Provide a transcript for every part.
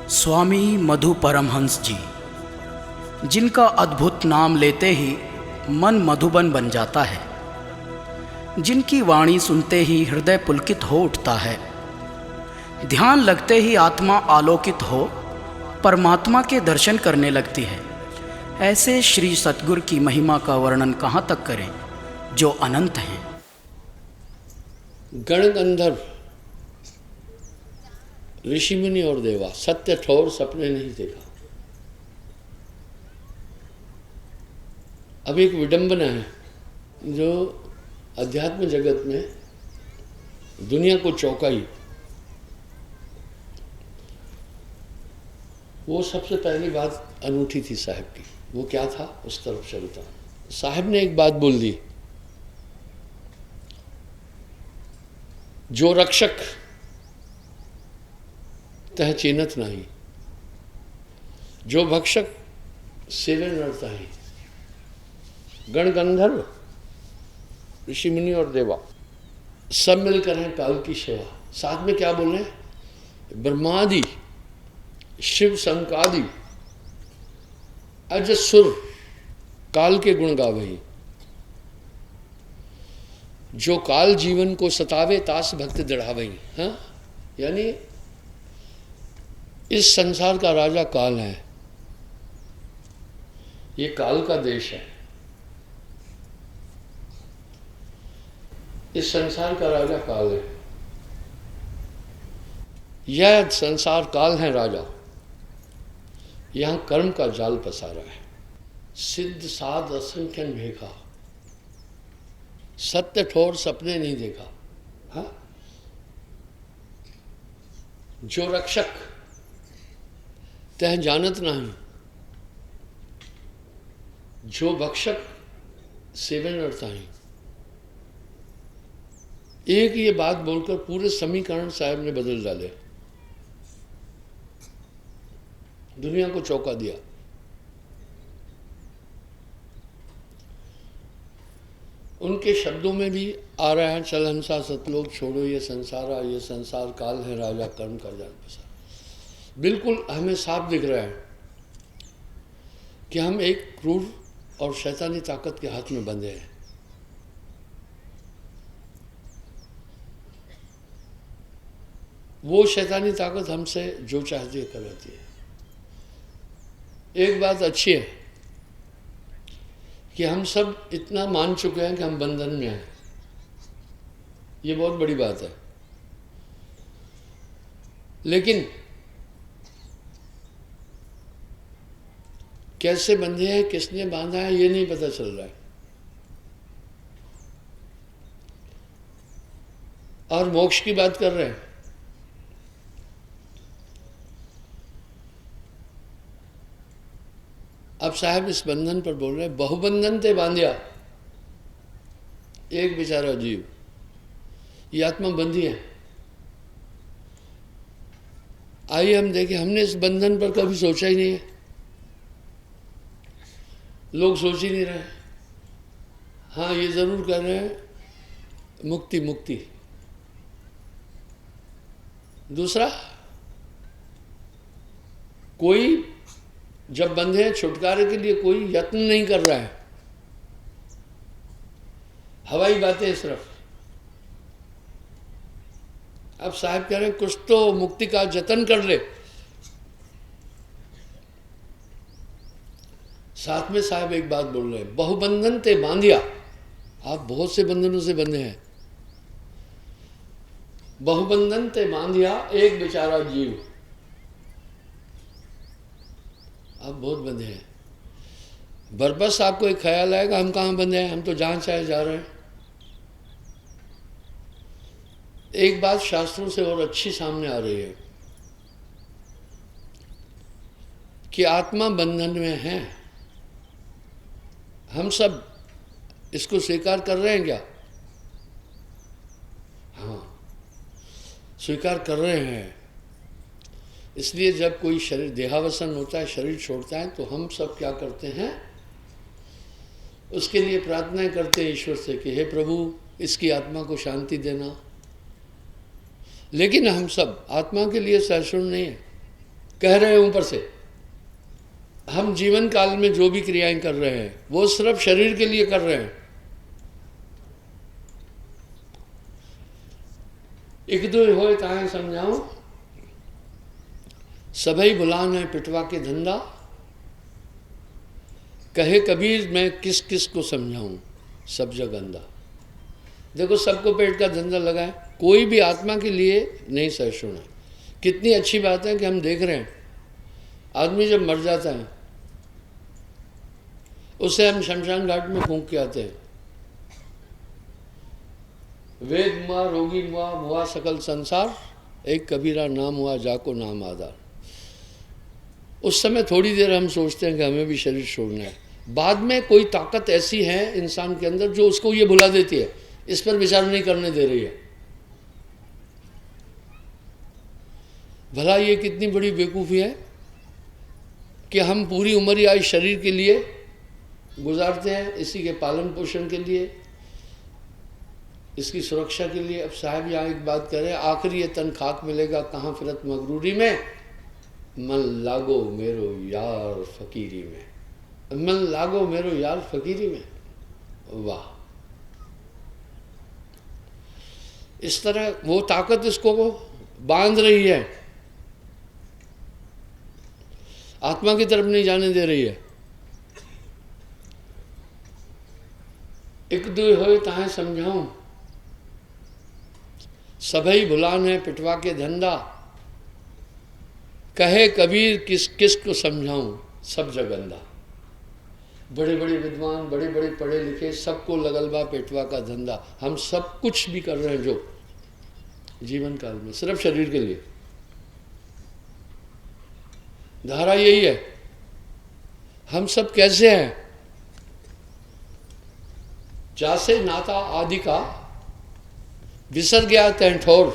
स्वामी मधु परमहंस जी, जिनका अद्भुत नाम लेते ही मन मधुबन बन जाता है, जिनकी वाणी सुनते ही हृदय पुलकित हो उठता है, ध्यान लगते ही आत्मा आलोकित हो परमात्मा के दर्शन करने लगती है। ऐसे श्री सतगुरु की महिमा का वर्णन कहाँ तक करें जो अनंत हैं। गण गंधर्व, ऋषि मुनि और देवा, सत्य ठोर सपने नहीं देखा। अब एक विडंबना है जो अध्यात्म जगत में दुनिया को चौंकाई। वो सबसे पहली बात अनूठी थी साहब की। वो क्या था, उस तरफ चलता। साहब ने एक बात बोल दी, जो रक्षक तह चीनत नहीं, जो भक्षक सेवे नरता ही। गण गंधर्व, ऋषि मुनि और देवा सब मिलकर हैं काल की सेवा। साथ में क्या बोल रहे हैं, ब्रह्मादि शिव संकादि अज सुर काल के गुण गावही। जो काल जीवन को सतावे तास भक्त दृढ़ावही। हाँ, यानी इस संसार का राजा काल है, ये काल का देश है। इस संसार का राजा काल है, यह संसार काल है राजा। यहां कर्म का जाल पसारा है। सिद्ध साध असंख्यन भेखा, सत्य ठोर सपने नहीं देखा। हाँ, जो रक्षक तह जानत नहीं, जो भक्षक सेवन अर्थाही। एक ये बात बोलकर पूरे समीकरण साहब ने बदल डाले, दुनिया को चौंका दिया। उनके शब्दों में भी आ रहा है, चल हंसा सतलोक छोड़ो ये संसारा, ये संसार काल है राजा कर्म का जाल पसारा। बिल्कुल हमें साफ दिख रहा है कि हम एक क्रूर और शैतानी ताकत के हाथ में बंधे हैं। वो शैतानी ताकत हमसे जो चाहती है कराती है। एक बात अच्छी है कि हम सब इतना मान चुके हैं कि हम बंधन में हैं। ये बहुत बड़ी बात है। लेकिन कैसे बंधे हैं, किसने बांधा है, ये नहीं पता चल रहा है। और मोक्ष की बात कर रहे हैं। अब साहब इस बंधन पर बोल रहे हैं, बहुबंधन ते बांधिया एक बेचारा जीव। ये आत्मा बंधी है। आइए हम देखें, हमने इस बंधन पर कभी सोचा ही नहीं है। लोग सोच ही नहीं रहे। हाँ, ये जरूर कर रहे हैं मुक्ति मुक्ति। दूसरा, कोई जब बंधे हैं छुटकारे के लिए कोई यत्न नहीं कर रहा है। हवाई बातें सिर्फ। अब साहब कह रहे हैं कुछ तो मुक्ति का जतन कर ले। साथ में साहब एक बात बोल रहे हैं, बहुबंधन ते बांधिया। आप बहुत से बंधनों से बंधे हैं। बहुबंधन ते बांधिया एक बेचारा जीव। आप बहुत बंधे हैं। बरबस आपको एक ख्याल आएगा, हम कहाँ बंधे हैं, हम तो जहां चाहे जा रहे हैं। एक बात शास्त्रों से और अच्छी सामने आ रही है कि आत्मा बंधन में है। हम सब इसको स्वीकार कर रहे हैं क्या? हाँ, स्वीकार कर रहे हैं। इसलिए जब कोई शरीर देहावसन होता है, शरीर छोड़ता है, तो हम सब क्या करते हैं, उसके लिए प्रार्थना करते हैं ईश्वर से कि हे प्रभु इसकी आत्मा को शांति देना। लेकिन हम सब आत्मा के लिए सहिष्णु नहीं है। कह रहे हैं ऊपर से। हम जीवन काल में जो भी क्रियाएं कर रहे हैं वो सिर्फ शरीर के लिए कर रहे हैं। एक दो होए ताहे समझाऊं, सभई बुलान है पिटवा के धंधा, कहे कबीर मैं किस किस को समझाऊं सब जग अंधा। देखो सबको पेट का धंधा लगा है, कोई भी आत्मा के लिए नहीं सहिष्णु है। कितनी अच्छी बात है कि हम देख रहे हैं आदमी जब मर जाता है उसे हम शमशान घाट में फूंक के आते हैं। वेद मुआ रोगी मुआ मुआ सकल संसार, एक कबीरा नाम हुआ जाको नाम आधार। उस समय थोड़ी देर हम सोचते हैं कि हमें भी शरीर छोड़ना है, बाद में कोई ताकत ऐसी है इंसान के अंदर जो उसको ये भुला देती है, इस पर विचार नहीं करने दे रही है। भला ये कितनी बड़ी बेवकूफ़ी है कि हम पूरी उम्र या इस शरीर के लिए गुजारते हैं, इसी के पालन पोषण के लिए, इसकी सुरक्षा के लिए। अब साहब यहाँ एक बात कह रहे हैं, आखिर ये तन खाक मिलेगा कहाँ फिरत मगरूरी में, मन लागो मेरो यार फकीरी में, मन लागो मेरो यार फकीरी में। वाह, इस तरह वो ताकत इसको बांध रही है, आत्मा की तरफ नहीं जाने दे रही है। एक दो होए ताहे समझाऊं, सभई भुलान है पिटवा के धंधा, कहे कबीर किस किस को समझाऊं सब जग अंधा। बड़े बड़े विद्वान, बड़े बड़े पढ़े लिखे, सबको लगल बा पेटवा का धंधा। हम सब कुछ भी कर रहे हैं जो जीवन काल में सिर्फ शरीर के लिए। धारा यही है, हम सब कैसे हैं, जासे नाता आदि का बिसर गया तैं ठोर,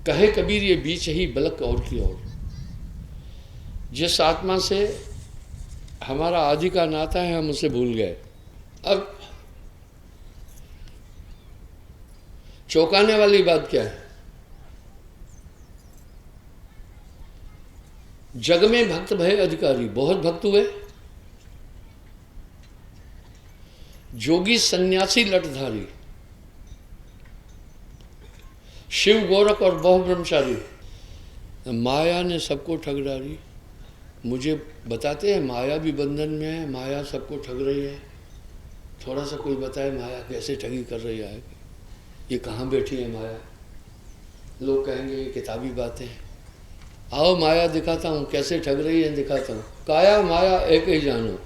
कहे कबीर ये बीच ही बलक और की ओर। जिस आत्मा से हमारा आदि का नाता है हम उसे भूल गए। अब चौंकाने वाली बात क्या है, जग में भक्त भय अधिकारी, बहुत भक्त हुए, जोगी सन्यासी लटधारी, शिव गोरख और बहु ब्रह्मचारी, माया ने सबको ठग डाली। मुझे बताते हैं माया भी बंधन में है, माया सबको ठग रही है। थोड़ा सा कोई बताए माया कैसे ठगी कर रही है, ये कहाँ बैठी है माया। लोग कहेंगे ये किताबी बातें हैं। आओ माया दिखाता हूँ कैसे ठग रही है, दिखाता हूँ। काया माया एक ही जानो,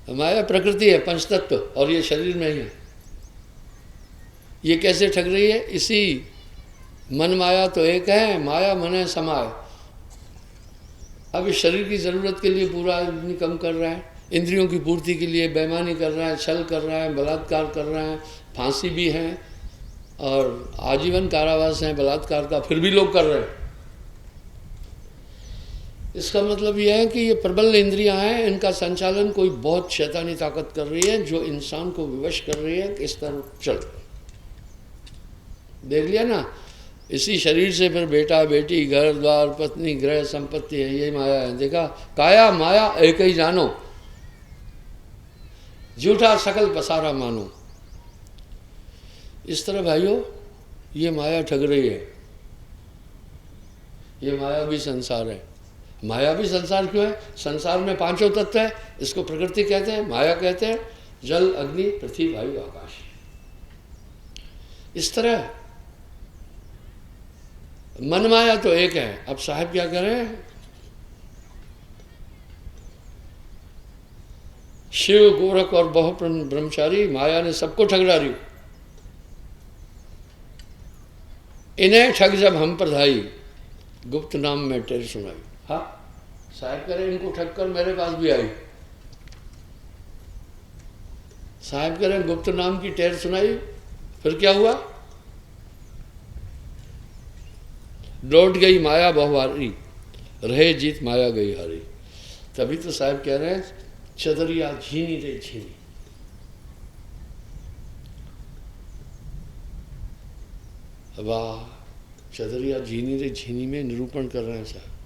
माया प्रकृति है, पंचतत्व, और ये शरीर में ही है। ये कैसे ठग रही है, इसी मन माया तो एक है, माया मन है समाय। अब इस शरीर की ज़रूरत के लिए पूरा आदमी कम कर रहा है, इंद्रियों की पूर्ति के लिए बेईमानी कर रहा है, छल कर रहा है, बलात्कार कर रहा है, फांसी भी है और आजीवन कारावास है बलात्कार का, फिर भी लोग कर रहे हैं। इसका मतलब यह है कि ये प्रबल इंद्रियां हैं, इनका संचालन कोई बहुत शैतानी ताकत कर रही है जो इंसान को विवश कर रही है कि इस तरह चल। देख लिया ना, इसी शरीर से फिर बेटा बेटी घर द्वार पत्नी गृह संपत्ति है, ये माया है। देखा, काया माया एक ही जानो, झूठा सकल पसारा मानो। इस तरह भाइयों ये माया ठग रही है, ये माया भी संसार है। माया भी संसार क्यों है, संसार में पांचों तत्व है, इसको प्रकृति कहते हैं, माया कहते हैं, जल अग्नि पृथ्वी वायु आकाश। इस तरह मन माया तो एक है। अब साहब क्या करें, शिव गोरख और बहु ब्रह्मचारी, माया ने सबको ठग डाली। इन्हें ठग जब हम पर धाई, गुप्त नाम में टेर सुनाई। हाँ साहब कह रहे इनको ठग कर मेरे पास भी आई। साहब कह रहे गुप्त नाम की टेर सुनाई, फिर क्या हुआ, लौट गई माया बहुवारी, रहे जीत माया गई हारी। तभी तो साहब कह रहे हैं चदरिया झीनी रे झीनी। वाह, चदरिया झीनी रे झीनी में निरूपण कर रहे हैं साहब।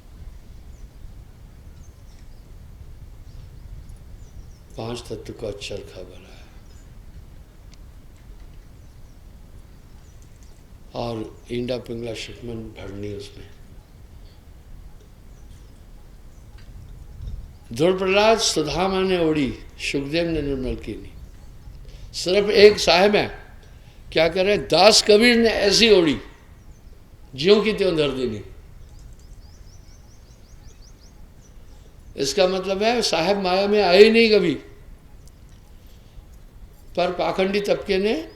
5 तत्व का चरखा बना है और ईंडा पिंगला शिकमन भरनी उसमें। ध्रुव प्रहलाद सुधा माने ओढ़ी, सुखदेव ने निर्मल की नहीं। सिर्फ एक साहब है, क्या कह रहे हैं, दास कबीर ने ऐसी ओढ़ी ज्यों की त्यों धर देनी। इसका मतलब है साहब माया में आए ही नहीं कभी, पर पाखंडी तबके ने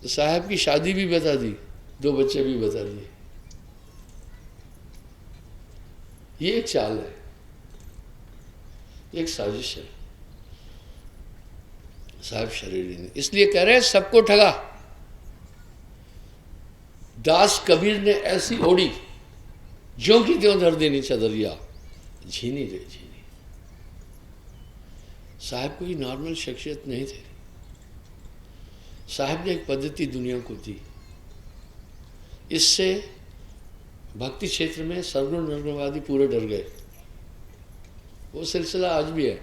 साहब की शादी भी बता दी, 2 बच्चे भी बता दिए। ये एक चाल है, एक साजिश है। साहब शरीरी ने इसलिए कह रहे हैं सबको ठगा। दास कबीर ने ऐसी ओढ़ी ज्यों की त्यों धर देनी चदरिया झीनी रे झीनी। साहब कोई नॉर्मल शख्सियत नहीं थे। साहब ने एक पद्धति दुनिया को दी। इससे भक्ति क्षेत्र में सर्वगुण निर्गुणवादी पूरे डर गए। वो सिलसिला आज भी है,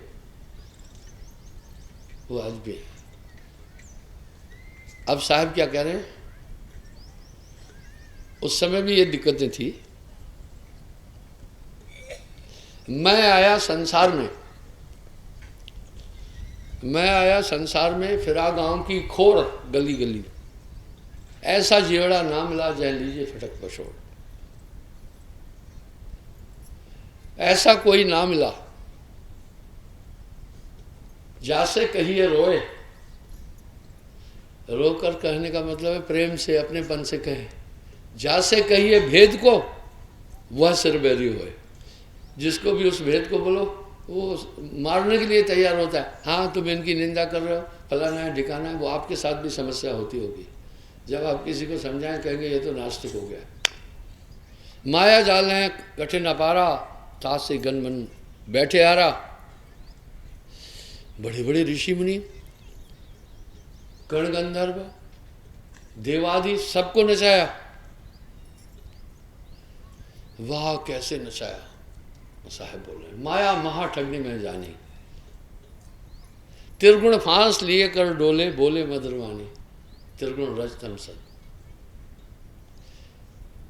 वो आज भी है। अब साहब क्या कह रहे हैं, उस समय भी ये दिक्कतें थी। मैं आया संसार में फिरा गांव की खोर गली गली, ऐसा जियड़ा ना मिला जय लीजिए फटक पछोड़। ऐसा कोई ना मिला जासे कहिए रोए। रोकर कहने का मतलब है प्रेम से, अपनेपन से कहे। जासे कहिए भेद को वह सिरबैरी होए। जिसको भी उस भेद को बोलो वो मारने के लिए तैयार होता है। हाँ तुम इनकी निंदा कर रहे हो, फलाना है ढिकाना है। वो आपके साथ भी समस्या होती होगी। जब आप किसी को समझाएं कहेंगे ये तो नास्तिक हो गया। माया जाल है कठिन अपारा, तास से गन मन बैठे आरा। बड़े बड़े ऋषि मुनि, गण गंधर्व, देवादि सबको नचाया। वाह कैसे नचाया। साहब बोले माया महा ठगनी में जानी, त्रिगुण फांस लिए कर डोले, बोले मधुरवाणी, त्रिगुण रजतम सद।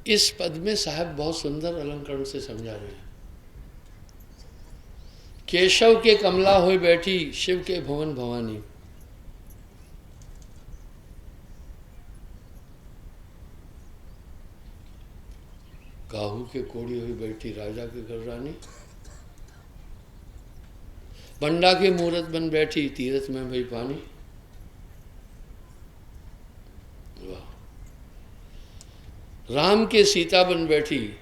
इस पद में साहब बहुत सुंदर अलंकरण से समझा रहे हैं। केशव के कमला होई बैठी, शिव के भवन भवानी। काहू के कोड़ी हुई बैठी, राजा के घर रानी। पंडा के मूरत बन बैठी, तीरथ में भई पानी। वाह। राम के सीता बन बैठी,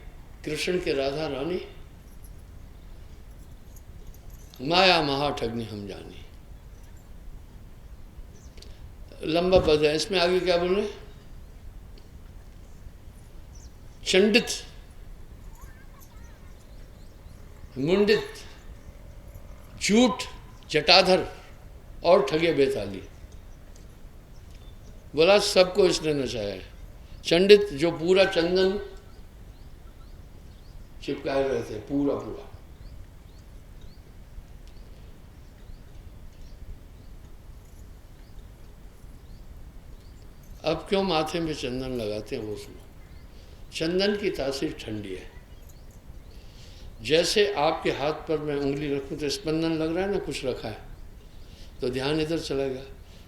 कृष्ण के राधा रानी। माया महा ठगनी हम जानी। लंबा पद है, इसमें आगे क्या बोल रहे? चंडित, मुंडित, झूठ, जटाधर और ठगे बेताली। बोला सबको इसने नचाया है। चंडित जो पूरा चंदन चिपकाए रहते, पूरा पूरा। अब क्यों माथे में चंदन लगाते हैं वो सुनो। चंदन की तासीर ठंडी है। जैसे आपके हाथ पर मैं उंगली रखूं तो स्पंदन लग रहा है ना, कुछ रखा है तो ध्यान इधर चलेगा।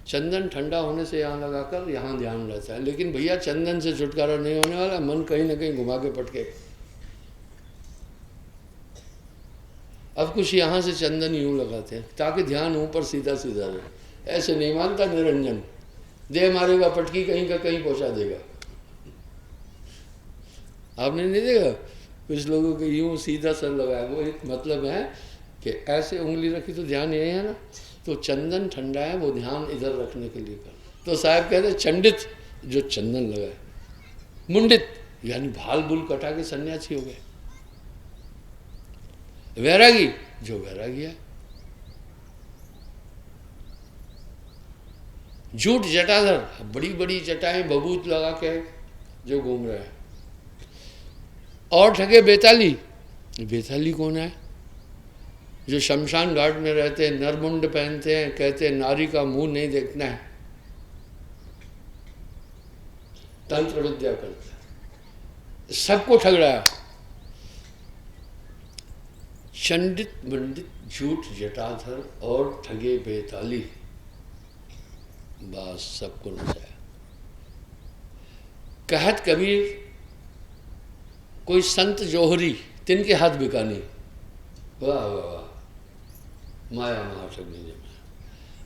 चंदन ठंडा होने से यहाँ लगाकर यहाँ ध्यान रहता है। लेकिन भैया चंदन से छुटकारा नहीं होने वाला, मन कहीं ना कहीं घुमा के पटके। अब कुछ यहाँ से चंदन यूं लगाते हैं ताकि ध्यान ऊपर सीधा सीधा रहे। ऐसे नहीं मानता निरंजन, दे मारेगा पटकी कहीं का कहीं पहुंचा देगा। आपने नहीं देखा कुछ लोगों के यूं सीधा सर लगाया, वो एक मतलब है कि ऐसे उंगली रखी तो ध्यान यही है ना। तो चंदन ठंडा है, वो ध्यान इधर रखने के लिए कर। तो साहब कहते हैं चंडित जो चंदन लगाए, मुंडित यानी भाल बुल कटा के सन्यासी हो गए, वैरागी जो वैरागी है, झूठ जटाधर बड़ी बड़ी जटाएं बबूत लगा के जो घूम रहे हैं। और ठगे बेताली। बेताली कौन है? जो शमशान घाट में रहते हैं, नरमुंड पहनते हैं, कहते हैं नारी का मुंह नहीं देखना है, तंत्र विद्या करते हैं, सबको ठग रहा है। चंडित मंडित झूठ जटाधर और ठगे बेताली, बस सबको नचाया। कहत कबीर कोई संत जोहरी तिनके हाथ बिकानी। वाह वाह वाह, माया महा ठगनी जब।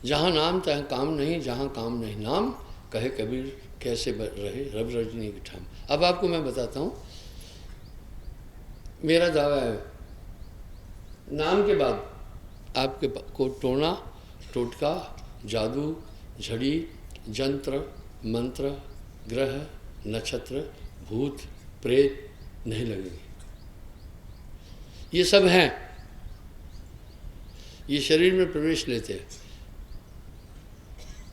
जहाँ नाम तहाँ काम नहीं, जहाँ काम नहीं नाम, कहे कबीर कैसे रहे रब रजनी की ठाम। अब आपको मैं बताता हूँ, मेरा दावा है नाम के बाद आपके को टोना टोटका जादू झड़ी जंत्र मंत्र ग्रह नक्षत्र भूत प्रेत नहीं लगेगी। ये सब हैं, ये शरीर में प्रवेश लेते हैं।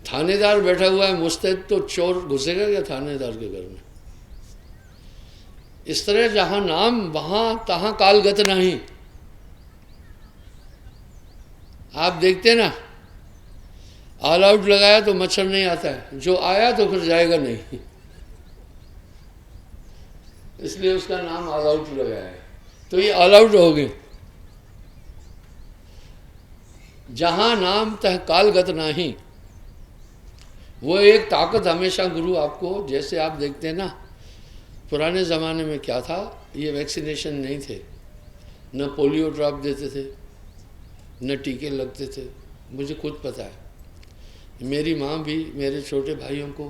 थानेदार बैठा हुआ है मुस्तैद, तो चोर घुसेगा क्या थानेदार के घर में? इस तरह जहां नाम वहां तहां कालगत नहीं। आप देखते ना, ऑल आउट लगाया तो मच्छर नहीं आता है, जो आया तो फिर जाएगा नहीं, इसलिए उसका नाम ऑल आउट लगाया है। तो ये ऑल आउट हो गए। जहां नाम तह कालगत नहीं, वो एक ताकत हमेशा गुरु आपको, जैसे आप देखते हैं ना, पुराने ज़माने में क्या था, ये वैक्सीनेशन नहीं थे, न पोलियो ड्रॉप देते थे, न टीके लगते थे। मुझे खुद पता है, मेरी माँ भी मेरे छोटे भाइयों को,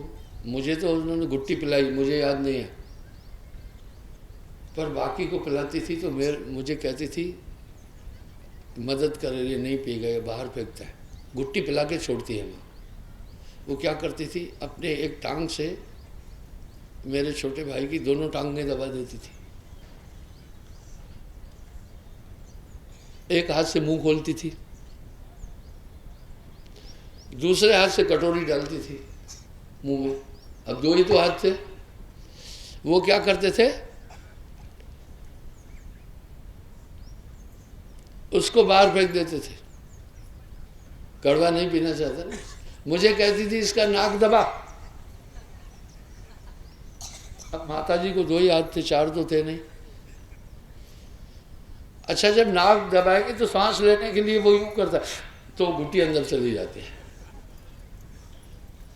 मुझे तो उन्होंने गुट्टी पिलाई, मुझे याद नहीं है, पर बाकी को पिलाती थी। तो मुझे कहती थी मदद करे, ये नहीं पिएगा, ये बाहर फेंकता है। गुट्टी पिला के छोड़ती है माँ। वो क्या करती थी, अपने एक टांग से मेरे छोटे भाई की दोनों टांगें दबा देती थी, एक हाथ से मुंह खोलती थी, दूसरे हाथ से कटोरी डालती थी मुंह में। अब दो ही तो हाथ थे। वो क्या करते थे, उसको बाहर फेंक देते थे। कड़वा नहीं पीना चाहता ना, मुझे कहती थी इसका नाक दबा। अब माता जी को दो ही हाथ थे, चार तो थे नहीं। अच्छा, जब नाक दबाएगी तो सांस लेने के लिए वो यूं करता है, तो गुट्टी अंदर चली जाती है।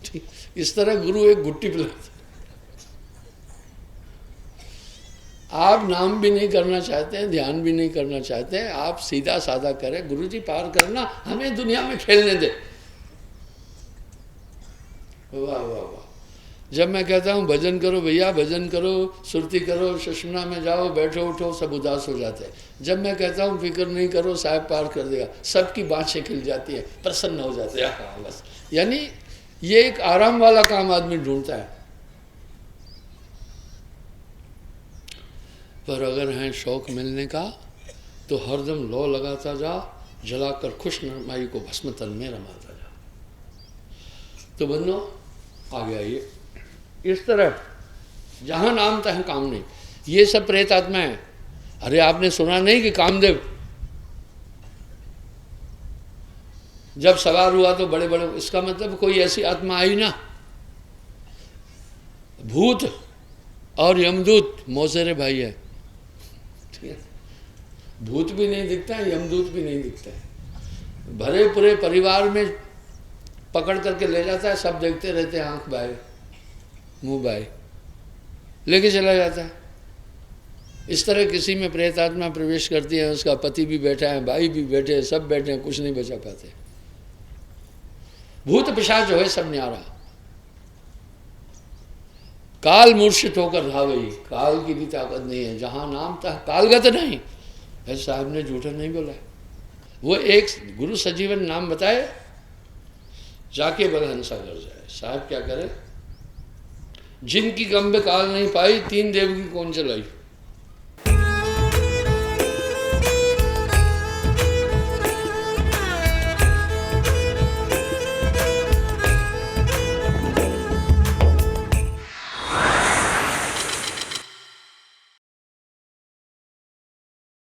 ठीक, इस तरह गुरु एक गुट्टी पिलाता। आप नाम भी नहीं करना चाहते हैं, ध्यान भी नहीं करना चाहते हैं, आप सीधा साधा करें, गुरु जी पार करना, हमें दुनिया में खेलने दे। वाह वाह वाह। जब मैं कहता हूँ भजन करो भैया, भजन करो, सुरती करो, सुषुम्ना में जाओ, बैठो उठो, सब उदास हो जाते हैं। जब मैं कहता हूँ फिक्र नहीं करो, साहब पार कर देगा, सबकी बाँछें खिल जाती है, प्रसन्न हो जाते हैं। हाँ बस, यानी ये एक आराम वाला काम आदमी ढूंढता है। पर अगर है शौक मिलने का, तो हरदम लौ लगाता जा, जलाकर खुश नरमाई को भस्म तन में रमाता जा। तो बंदो आगे आइए, इस तरह जहां नाम तहाँ काम नहीं, ये सब प्रेत आत्मा है। अरे आपने सुना नहीं कि कामदेव जब सवार हुआ तो बड़े बड़े, इसका मतलब कोई ऐसी आत्मा आई ना। भूत और यमदूत मौसेरे भाई है, ठीक है। भूत भी नहीं दिखता है, यमदूत भी नहीं दिखता है। भरे पूरे परिवार में पकड़ करके ले जाता है, सब देखते रहते हैं, आंख बाय मुंह बाय, लेके चला जाता है। इस तरह किसी में प्रेत आत्मा प्रवेश करती है, उसका पति भी बैठा है, भाई भी बैठे हैं, सब बैठे हैं, कुछ नहीं बचा पाते। भूत पिशाच होए सब न्यारा, काल मूर्छित होकर धावई, काल की भी ताकत नहीं है। जहां नाम था कालगत नहीं, ऐसे साहब ने झूठा नहीं बोला। वो एक गुरु सजीवन नाम बताए, जाके बलहंसा कर जाए। साहब क्या करे, जिनकी गंभ काल नहीं पाई, तीन देव की कौन चलाई।